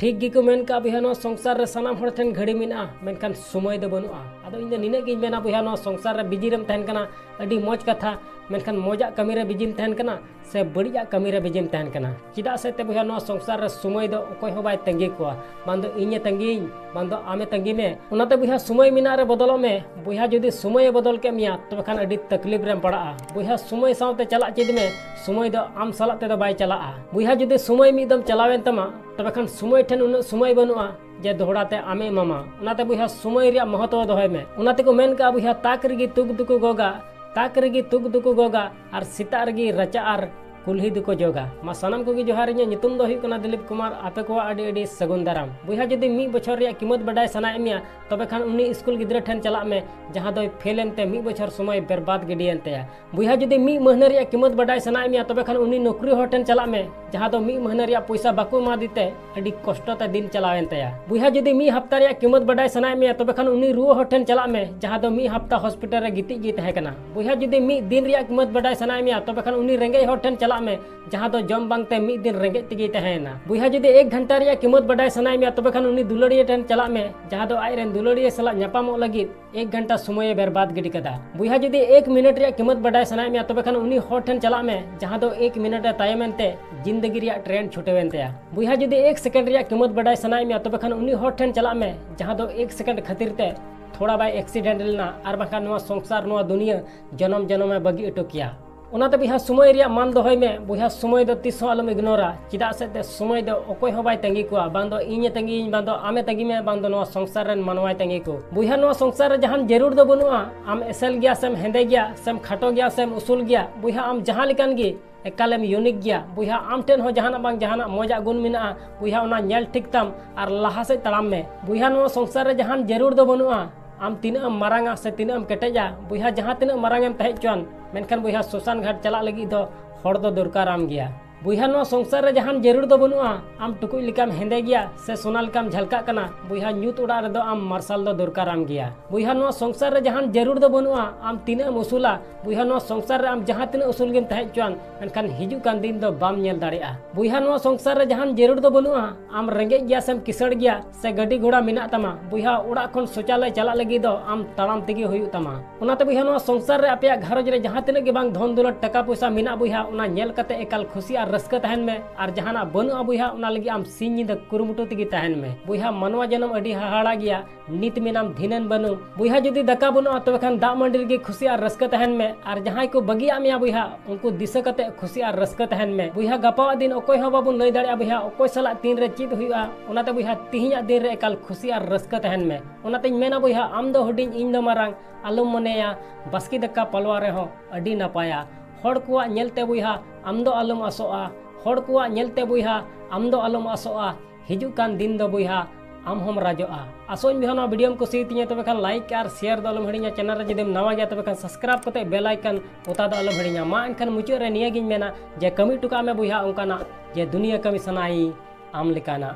ठीक गी को मेन का बुया नो संसार रे सनाम हर ठेन घड़ी मिना मेनखान समय दो बनुआ आदो इन निने गिन मेना बुया नो संसार रे बिजी रेम तहन कना अडी मौज कथा मेनखान मौजा कमी रे बिजिम तहन कना से बड़िया कमी रे बिजिम तहन कना चिदा से ते बुया नो संसार रे समय दो ओकोय हो बाय तंगी कोआ बांदो इने तंगी बांदो आमे तंगी में उनाते बुया समय मिना रे बदलो में बुया जदी समय बदल के मिया तबे खान अडी तकलीफ रेम पड़ा बुया समय सावते चला चिद में समय दो आम सलाते दो बाय चला बुया जदी समय मिदम चलावेन तमा तबे खान समय ठेन उन समय बनुआ जे दोहड़ाते आमे मामा उनाते बुया समय रिया महत्व दोहय में उनाते को मेन का बुया ताक रगी तुक दुकु गोगा ताक रगी तुक दुकु गोगा और सीता रगी रचा और कुल्ही दुको जोगा मा सनम को जोहार नितुम दो हुई कना दिलीप कुमार आपे को आडी आडी सगुन दाराम बुया जदी मी बछर रिया कीमत बडाय सनाय मिया तबे खान उनी स्कूल गिद्रा ठेन चला में जहां दो फेल एनते मी बछर समय बर्बाद गिडी एनते बुया जदी मी महीना रिया कीमत बडाय सनाय मिया तबे खान उनी नौकरी हो ठेन चला में जहां दो मी महीना रिया पैसा बाको मा दिते अडी कष्ट ते दिन चलावेन ते बुया जदी मी हफ्ता रिया कीमत बडाय सनाय मिया तबे खान उनी रुआ हो ठेन चला में जहां दो मी हफ्ता हॉस्पिटल रे गिति गी तहे कना बुया जदी मी दिन रिया कीमत बडाय सनाय मिया तबे खान उनी रेंगे हो ठेन चला में जहां दो जम बांगते मी दिन रेंगे तिगी तहेना बुया जदी 1 घंटा रिया कीमत बडाय सनाय मिया तबे खान उनी दुलड़िया ठेन चला में जहां दो आय रेन दुलड़िया सला न्यापामो लगी 1 घंटा समय बर्बाद गिडी कदा बुया जदी 1 मिनट रिया कीमत बडाय सनाय मिया तबे खान उनी हो ठेन चला में जहां दो 1 मिनट तायमेनते जिंदगी रिया ट्रेन छुटेवेनते बुया जदी 1 सेकंड रिया कीमत बडाय सनाय मिया तबे खान उनी हो ठेन चला में जहां दो 1 सेकंड खातिर ते थोड़ा बाय एक्सीडेंट लेना और बाखा नवा संसार नवा दुनिया जन्म जन्म में बगी अटो किया उनाते बुया समय रिया मान दोहय में बुया समय दो तीस आलम इग्नोरा चिदा से ते समय दो ओकोय हो बाय तंगी को बांदो इने तंगी बांदो आमे तंगी में बांदो नवा संसार रेन मानवाय तंगी को बुया नवा संसार रे जहान जरूर दो बनुआ आम एसल गया सेम हेंदे गया सेम खाटो गया सेम उसूल गया बुया आम जहां लिकान गी एकालेम यूनिक गया बुया आम ठेन हो जहाना बांग जहाना मजा गुण मिना बुया उना नेल ठीक तम और लहा से तड़ाम में बुया नवा संसार रे जहान जरूर दो बनुआ आम तीना मारांगा से तीना केटेजा बुया जहां तीना मारांगेम तहेचन मेनखान बुया सोसान घाट चला लगी दो हड़ दो दरकार आम गया बुया नवा संसार रे जहान जरूर दो बनुआ आम टुकुई लिकाम हेंदे गया से सोना लिकाम झलका कना बुया न्यूत उड़ा रे दो आम मार्शल दो दरकार आम गया बुया नवा संसार रे जहान जरूर दो बनुआ आम तीना उसूला बुया नवा संसार रे आम जहां तीना उसूल गेम तहेचन मेनखान हिजु कान दिन दो बाम नेल दाड़ेआ बुया नवा संसार रे जहान जरूर दो बनुआ आम रेंगे गया सेम किसड़ गया से गड्डी घोड़ा मिना तमा बुया उड़ा खन शौचालय चला लगी दो आम ताड़ाम तेगे हुयु तमा उनाते बुया नवा संसार रे आपया घरज रे जहां तीना के बांग धन दौलत टका पैसा मिना बुया उना नेल कते एकाल खुशी और रस्का तहन में और जहाना बनुआ बुया उना लगी आम सिंह द कुरुमुटु तगी तहन में बुया मनवा जन्म अडी हाहाड़ा गया नित में नाम धिनन बनु बुया जदी दका बनुआ तबे खान दा मंडिर के खुशी और रस्का तहन में और जहां को बगिया मिया बुया उनको दिशा कते खुशी और रस्का तहन में बुया गपा दिन ओकोय हो बाबू लई दाड़िया बुया ओकोय सला तीन रे चित हुआ उनाते बुया तिहिया दिन रे एकाल खुशी और रस्का तहन में उनाते मेना बुया आम दो हुडिंग इन दो मारांग आलम मनेया बास्की दका पलवा रे हो अडी नपाया हड़ को नेलते बुया आम दो आलम आसोआ हड़ को नेलते बुया आम दो आलम आसोआ हिजु कान दिन दो बुया आम हम राजोआ आसोन भी हना वीडियो को सीतिया तबे खान लाइक और शेयर दो अलम हड़िया चैनल रे जदीम नवा गया तबे खान सब्सक्राइब कते बेल आइकन ओता दो अलम हड़िया मा एनखान मुचाद रे निया गिन मेना जे कमी टुका में बुया उनकाना जे दुनिया कमी सनाई आम लिकाना।